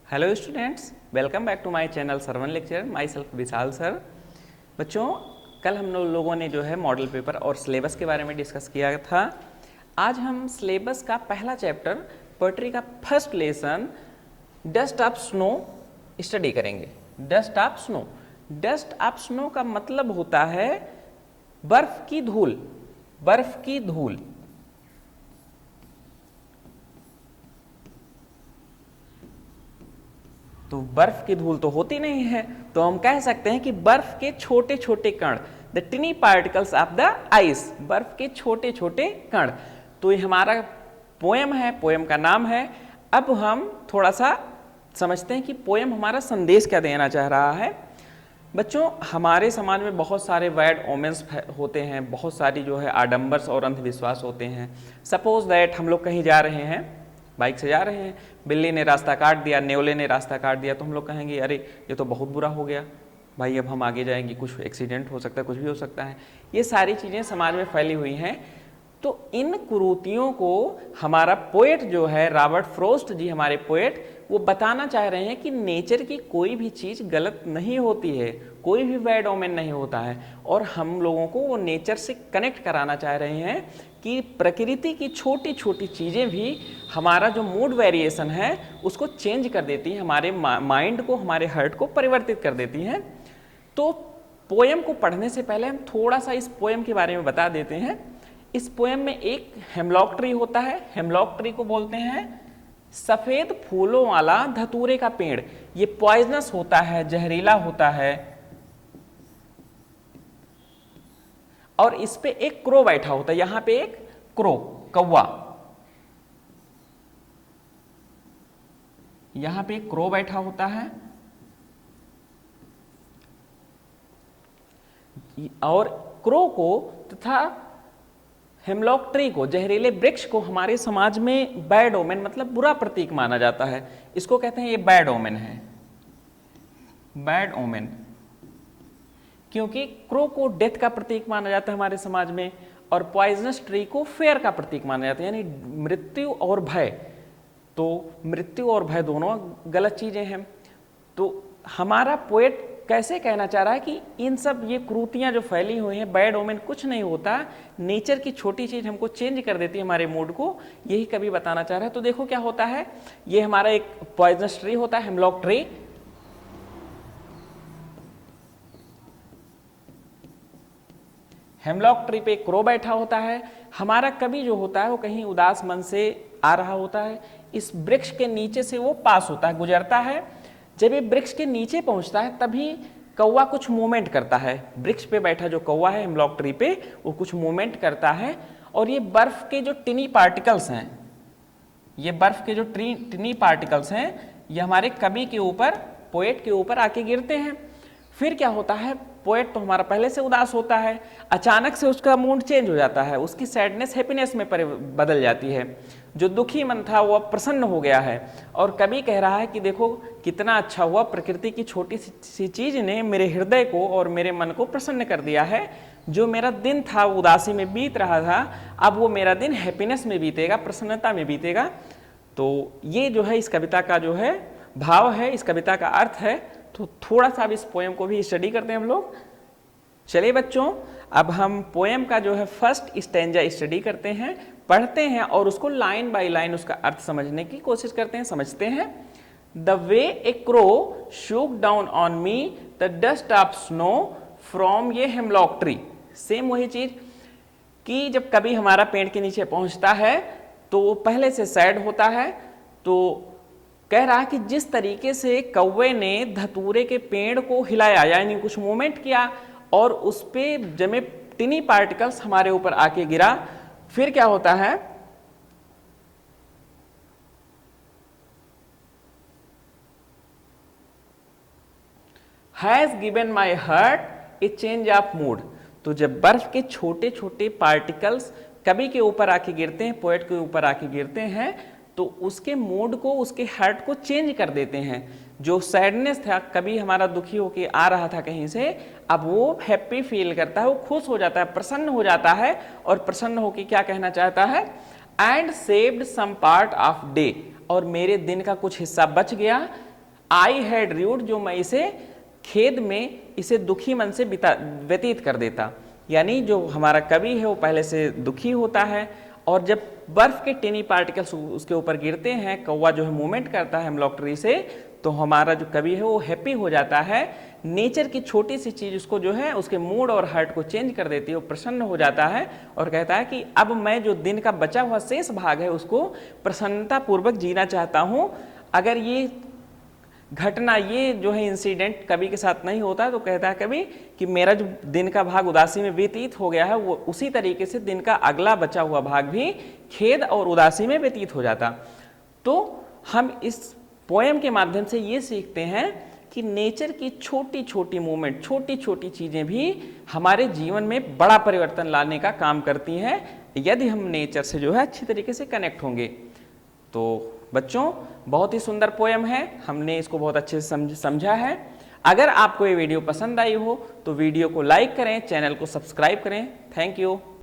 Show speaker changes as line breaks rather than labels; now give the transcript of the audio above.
Hello students, welcome back to my channel Sarvan lecture. Myself Vishal sir. बच्चों, कल हम लोगों ने जो है मॉडल पेपर और सिलेबस के बारे में डिस्कस किया था। आज हम सिलेबस का पहला चैप्टर पोएट्री का first lesson dust of snow study करेंगे। Dust of snow. Dust of snow का मतलब होता है बर्फ की धूल। बर्फ की धूल। तो बर्फ की धूल तो होती नहीं है, तो हम कह सकते हैं कि बर्फ के छोटे छोटे कण, the टिनी particles of the ice. बर्फ के छोटे छोटे कण। तो ये हमारा पोएम है, पोएम का नाम है। अब हम थोड़ा सा समझते हैं कि पोएम हमारा संदेश क्या देना चाह रहा है। बच्चों, हमारे समाज में बहुत सारे बैड ओमेंस होते हैं, बहुत सारी जो है आडंबर्स और अंधविश्वास होते हैं। सपोज दैट हम लोग कहीं जा रहे हैं, बाइक से जा रहे हैं, बिल्ली ने रास्ता काट दिया, नेवले ने रास्ता काट दिया, तो हम लोग कहेंगे अरे ये तो बहुत बुरा हो गया भाई, अब हम आगे जाएंगे, कुछ एक्सीडेंट हो सकता है, कुछ भी हो सकता है। ये सारी चीज़ें समाज में फैली हुई हैं। तो इन कुरीतियों को हमारा पोएट जो है रॉबर्ट फ्रॉस्ट जी, हमारे पोएट, वो बताना चाह रहे हैं कि नेचर की कोई भी चीज़ गलत नहीं होती है, कोई भी बैड ओमेन नहीं होता है। और हम लोगों को वो नेचर से कनेक्ट कराना चाह रहे हैं कि प्रकृति की छोटी छोटी चीज़ें भी हमारा जो मूड वेरिएशन है उसको चेंज कर देती है, हमारे माइंड को, हमारे हार्ट को परिवर्तित कर देती हैं। तो पोएम को पढ़ने से पहले हम थोड़ा सा इस पोएम के बारे में बता देते हैं। इस पोएम में एक हेमलॉक ट्री होता है। हेमलॉक ट्री को बोलते हैं सफेद फूलों वाला धतूरे का पेड़। ये पॉइजनस होता है, जहरीला होता है। और इस पे एक क्रो बैठा होता है। यहां पे एक क्रो, कौवा, यहां पे एक क्रो बैठा होता है। और क्रो को तथा हेमलॉक ट्री को, जहरीले वृक्ष को, हमारे समाज में बैड ओमेन मतलब बुरा प्रतीक माना जाता है। इसको कहते हैं ये बैड ओमेन है, बैड ओमेन। क्योंकि क्रो को डेथ का प्रतीक माना जाता है हमारे समाज में, और पॉइजनस ट्री को फेयर का प्रतीक माना जाता है, यानी मृत्यु और भय। तो मृत्यु और भय दोनों गलत चीजें हैं। तो हमारा पोएट कैसे कहना चाह रहा है कि इन सब ये कुरीतियां जो फैली हुई हैं, बैड ओमेन कुछ नहीं होता, नेचर की छोटी चीज हमको चेंज कर देती है हमारे मूड को, यही कभी बताना चाह रहा है। तो देखो क्या होता है, ये हमारा एक पॉइजनस ट्री होता है, हेमलॉक ट्री। हेमलॉक ट्री पे क्रो बैठा होता है। हमारा कवि जो होता है वो कहीं उदास मन से आ रहा होता है, इस वृक्ष के नीचे से वो पास होता है, गुजरता है। जब ये वृक्ष के नीचे पहुंचता है तभी कौवा कुछ मूवमेंट करता है। वृक्ष पे बैठा जो कौवा है हेमलॉक ट्री पे, वो कुछ मूवमेंट करता है। और ये बर्फ के जो टिनी पार्टिकल्स हैं, ये बर्फ के जो टिनी पार्टिकल्स हैं, ये हमारे कवि के ऊपर, पोएट के ऊपर आके गिरते हैं। फिर क्या होता है, पोएट तो हमारा पहले से उदास होता है, अचानक से उसका मूड चेंज हो जाता है, उसकी सैडनेस हैप्पीनेस में बदल जाती है। जो दुखी मन था वो अब प्रसन्न हो गया है। और कवि कह रहा है कि देखो कितना अच्छा हुआ, प्रकृति की छोटी सी चीज ने मेरे हृदय को और मेरे मन को प्रसन्न कर दिया है। जो मेरा दिन था उदासी में बीत रहा था, अब वो मेरा दिन हैप्पीनेस में बीतेगा, प्रसन्नता में बीतेगा। तो ये जो है इस कविता का जो है भाव है, इस कविता का अर्थ है। तो थोड़ा सा अब इस पोएम को भी स्टडी करते हैं हम लोग। चलिए बच्चों, अब हम पोएम का जो है फर्स्ट स्टैंजा स्टडी करते हैं, पढ़ते हैं और उसको लाइन बाय लाइन उसका अर्थ समझने की कोशिश करते हैं, समझते हैं। The way A crow shook down on me the dust of snow from ये हेमलॉक ट्री। सेम वही चीज कि जब कभी हमारा पेड़ के नीचे पहुंचता है तो वो पहले से सैड होता है। तो कह रहा है कि जिस तरीके से कौवे ने धतूरे के पेड़ को हिलाया, यानी कुछ मूवमेंट किया, और उस पे जमे टिनी पार्टिकल्स हमारे ऊपर आके गिरा, फिर क्या होता है, has given my heart A change of mood. तो जब बर्फ के छोटे छोटे पार्टिकल्स कवि के ऊपर आके गिरते हैं, पोएट के ऊपर आके गिरते हैं, तो उसके मूड को, उसके हार्ट को चेंज कर देते हैं। जो सैडनेस था, कभी हमारा दुखी होके आ रहा था कहीं से, अब वो हैप्पी फील करता है, वो खुश हो जाता है, प्रसन्न हो जाता है। और प्रसन्न होके क्या कहना चाहता है, and saved some part of day, और मेरे दिन का कुछ हिस्सा बच गया, आई हैड र्यूड, जो मैं इसे खेद में, इसे दुखी मन से व्यतीत कर देता। यानी जो हमारा कवि है वो पहले से दुखी होता है, और जब बर्फ के टेनी पार्टिकल्स उसके ऊपर गिरते हैं, कौवा जो है मूवमेंट करता है हेमलॉक ट्री से, तो हमारा जो कवि है वो हैप्पी हो जाता है। नेचर की छोटी सी चीज उसको जो है उसके मूड और हार्ट को चेंज कर देती है, वो प्रसन्न हो जाता है और कहता है कि अब मैं जो दिन का बचा हुआ शेष भाग है उसको प्रसन्नता पूर्वक जीना चाहता हूँ। अगर ये घटना, ये जो है इंसिडेंट कवि के साथ नहीं होता तो कहता है कवि कि मेरा जो दिन का भाग उदासी में व्यतीत हो गया है, वो उसी तरीके से दिन का अगला बचा हुआ भाग भी खेद और उदासी में व्यतीत हो जाता। तो हम इस पोएम के माध्यम से ये सीखते हैं कि नेचर की छोटी छोटी मूवमेंट, छोटी छोटी चीजें भी हमारे जीवन में बड़ा परिवर्तन लाने का काम करती हैं, यदि हम नेचर से जो है अच्छी तरीके से कनेक्ट होंगे। तो बच्चों, बहुत ही सुंदर पोएम है, हमने इसको बहुत अच्छे से समझा है। अगर आपको ये वीडियो पसंद आई हो तो वीडियो को लाइक करें, चैनल को सब्सक्राइब करें। Thank you.